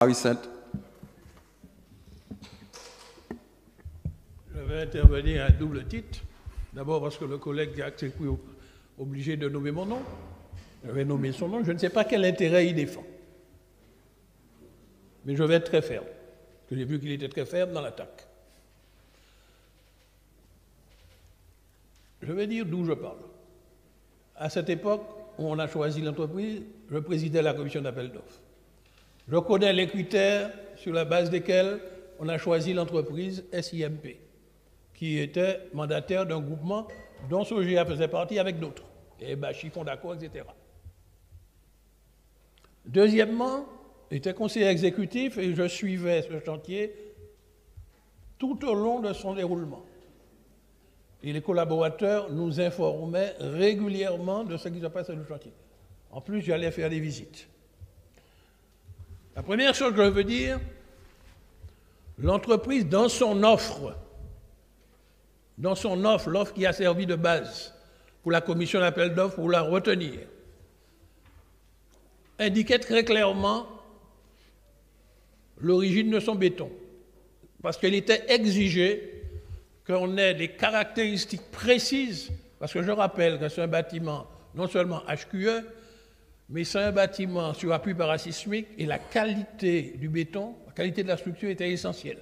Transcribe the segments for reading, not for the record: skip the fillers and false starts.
Harrison. Je vais intervenir à double titre. D'abord parce que le collègue Jacques s'est obligé de nommer mon nom. Je vais nommer son nom. Je ne sais pas quel intérêt il défend. Mais je vais être très ferme. Parce que j'ai vu qu'il était très ferme dans l'attaque. Je vais dire d'où je parle. À cette époque où on a choisi l'entreprise, je présidais la commission d'appel d'offres. Je connais les critères sur la base desquels on a choisi l'entreprise SIMP, qui était mandataire d'un groupement dont SOGEA faisait partie avec d'autres, et Chiffon d'accord, etc. Deuxièmement, j'étais conseiller exécutif et je suivais ce chantier tout au long de son déroulement. Et les collaborateurs nous informaient régulièrement de ce qui se passe sur le chantier. En plus, j'allais faire des visites. La première chose que je veux dire, l'entreprise, dans son offre, l'offre qui a servi de base pour la commission d'appel d'offres, pour la retenir, indiquait très clairement l'origine de son béton. Parce qu'il était exigé qu'on ait des caractéristiques précises, parce que je rappelle que c'est un bâtiment non seulement HQE, mais c'est un bâtiment sur appui parasismique et la qualité du béton, la qualité de la structure était essentielle.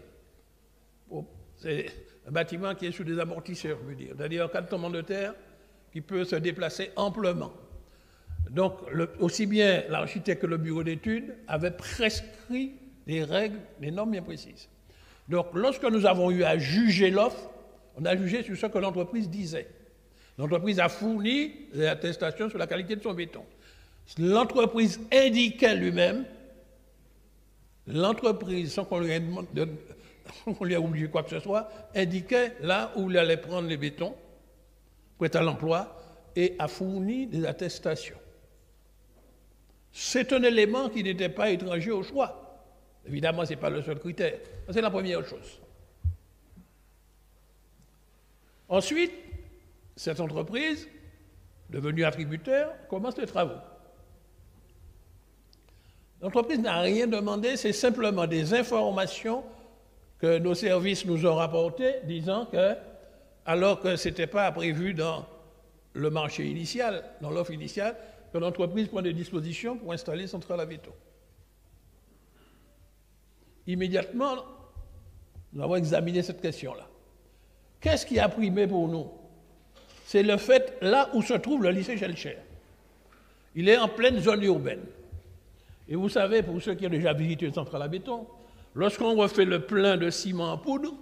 Bon, c'est un bâtiment qui est sur des amortisseurs, je veux dire, c'est-à-dire en cas de tremblement de terre, qui peut se déplacer amplement. Donc, aussi bien l'architecte que le bureau d'études avaient prescrit des règles, des normes bien précises. Donc, lorsque nous avons eu à juger l'offre, on a jugé sur ce que l'entreprise disait. L'entreprise a fourni des attestations sur la qualité de son béton. L'entreprise indiquait lui-même, l'entreprise, sans qu'on lui ait obligé quoi que ce soit, indiquait là où il allait prendre les bétons, prêt à l'emploi, et a fourni des attestations. C'est un élément qui n'était pas étranger au choix. Évidemment, ce n'est pas le seul critère. C'est la première chose. Ensuite, cette entreprise, devenue attributaire, commence les travaux. L'entreprise n'a rien demandé, c'est simplement des informations que nos services nous ont rapportées, disant que, alors que ce n'était pas prévu dans le marché initial, dans l'offre initiale, que l'entreprise prend des dispositions pour installer une centrale à béton. Immédiatement, nous avons examiné cette question-là. Qu'est-ce qui a primé pour nous? C'est le fait, là où se trouve le lycée Schellcher. Il est en pleine zone urbaine. Et vous savez, pour ceux qui ont déjà visité une centrale à béton, lorsqu'on refait le plein de ciment en poudre,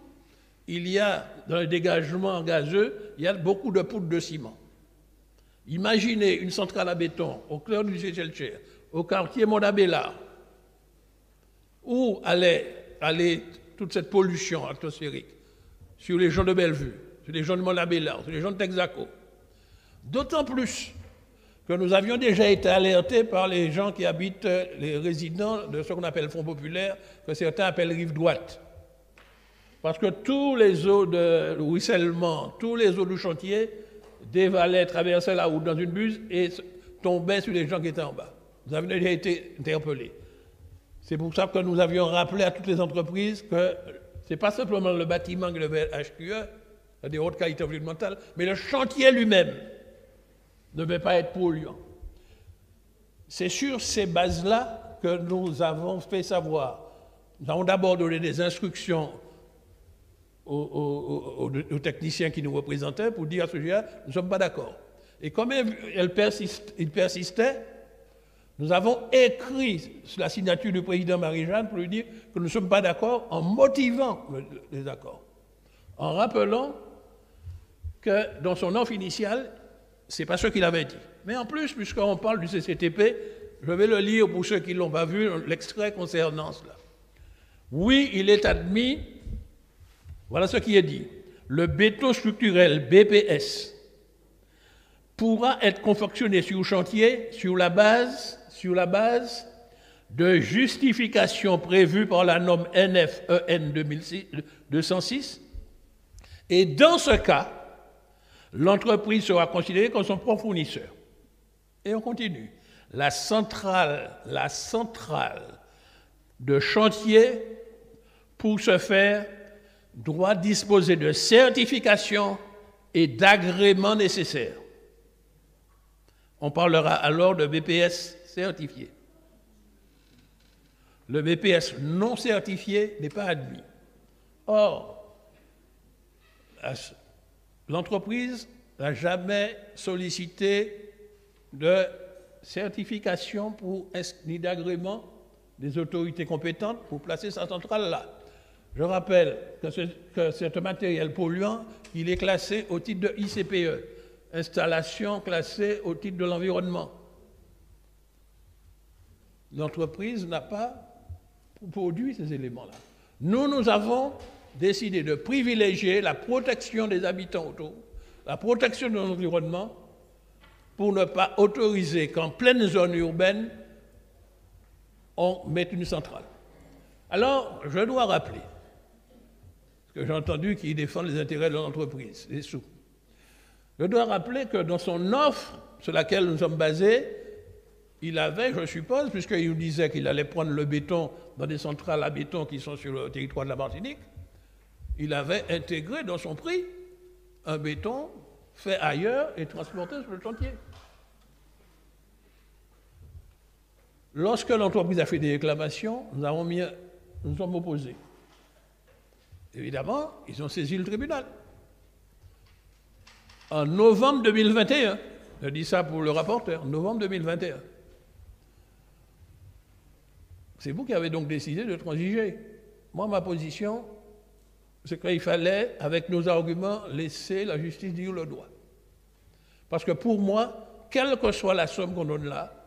il y a, dans le dégagement gazeux, il y a beaucoup de poudre de ciment. Imaginez une centrale à béton au cœur du lycée Schellcher, au quartier Mondabella, où allait toute cette pollution atmosphérique, sur les gens de Bellevue, sur les gens de Mondabella, sur les gens de Texaco. D'autant plus que nous avions déjà été alertés par les gens qui habitent, les résidents de ce qu'on appelle Fonds populaire, que certains appellent rive droite. Parce que tous les eaux de ruissellement, tous les eaux du chantier dévalaient, traversaient la route dans une buse et tombaient sur les gens qui étaient en bas. Nous avions déjà été interpellés. C'est pour ça que nous avions rappelé à toutes les entreprises que ce n'est pas simplement le bâtiment qui devait être HQE, des hautes qualités environnementales, mais le chantier lui-même ne devait pas être polluant. C'est sur ces bases-là que nous avons fait savoir. Nous avons d'abord donné des instructions aux techniciens qui nous représentaient pour dire à ce sujet, nous ne sommes pas d'accord. Et comme il persistait, nous avons écrit sur la signature du président Marie-Jeanne pour lui dire que nous ne sommes pas d'accord en motivant le désaccord. En rappelant que dans son offre initiale, ce n'est pas ce qu'il avait dit. Mais en plus, puisqu'on parle du CCTP, je vais le lire pour ceux qui ne l'ont pas vu, l'extrait concernant cela. Oui, il est admis, voilà ce qui est dit, le béton structurel BPS pourra être confectionné sur chantier sur la base de justifications prévues par la norme NF-EN 206, et dans ce cas, l'entreprise sera considérée comme son propre fournisseur. Et on continue. La centrale de chantier, pour ce faire, doit disposer de certifications et d'agréments nécessaires. On parlera alors de BPS certifié. Le BPS non certifié n'est pas admis. Or, l'entreprise n'a jamais sollicité de certification ni d'agrément des autorités compétentes pour placer sa centrale là. Je rappelle que c'est un matériel polluant, il est classé au titre de ICPE, installation classée au titre de l'environnement. L'entreprise n'a pas produit ces éléments-là. Nous avons décidé de privilégier la protection des habitants autour, la protection de l'environnement, pour ne pas autoriser qu'en pleine zone urbaine, on mette une centrale. Alors, je dois rappeler, parce que j'ai entendu qu'il défend les intérêts de l'entreprise, les sous. Je dois rappeler que dans son offre sur laquelle nous sommes basés, il avait, je suppose, puisqu'il nous disait qu'il allait prendre le béton dans des centrales à béton qui sont sur le territoire de la Martinique, il avait intégré dans son prix un béton fait ailleurs et transporté sur le chantier. Lorsque l'entreprise a fait des réclamations, nous sommes opposés. Évidemment, ils ont saisi le tribunal. En novembre 2021, je dis ça pour le rapporteur, novembre 2021. C'est vous qui avez donc décidé de transiger. Moi, ma position, c'est qu'il fallait, avec nos arguments, laisser la justice dire le droit. Parce que pour moi, quelle que soit la somme qu'on donne là,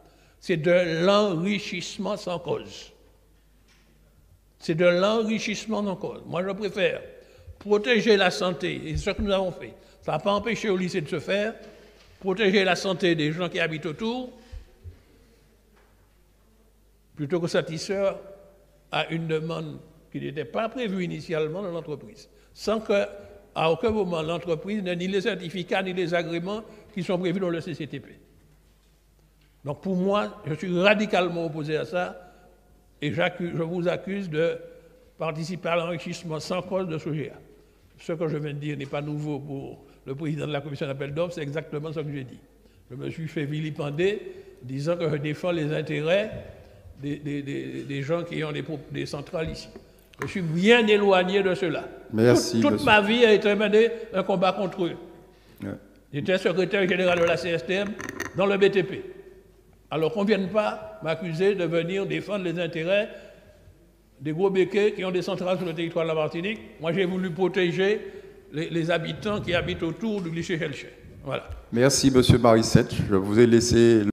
c'est de l'enrichissement sans cause. C'est de l'enrichissement sans cause. Moi, je préfère protéger la santé, et c'est ce que nous avons fait. Ça n'a pas empêché au lycée de se faire, protéger la santé des gens qui habitent autour, plutôt que satisfaire à une demande qui n'était pas prévue initialement dans l'entreprise, sans qu'à aucun moment l'entreprise n'ait ni les certificats ni les agréments qui sont prévus dans le CCTP. Donc pour moi, je suis radicalement opposé à ça et je vous accuse de participer à l'enrichissement sans cause de SOGEA. Ce que je viens de dire n'est pas nouveau pour le président de la commission d'appel d'offres, c'est exactement ce que j'ai dit. Je me suis fait vilipender disant que je défends les intérêts des gens qui ont des centrales ici. Je suis bien éloigné de cela. Merci. Toute ma vie a été menée un combat contre eux. Ouais. J'étais secrétaire général de la CSTM dans le BTP. Alors qu'on ne vienne pas m'accuser de venir défendre les intérêts des gros béquets qui ont des centrales sur le territoire de la Martinique. Moi, j'ai voulu protéger les habitants qui habitent autour du lycée Chelcher. Voilà. Merci, M. Marissette. Je vous ai laissé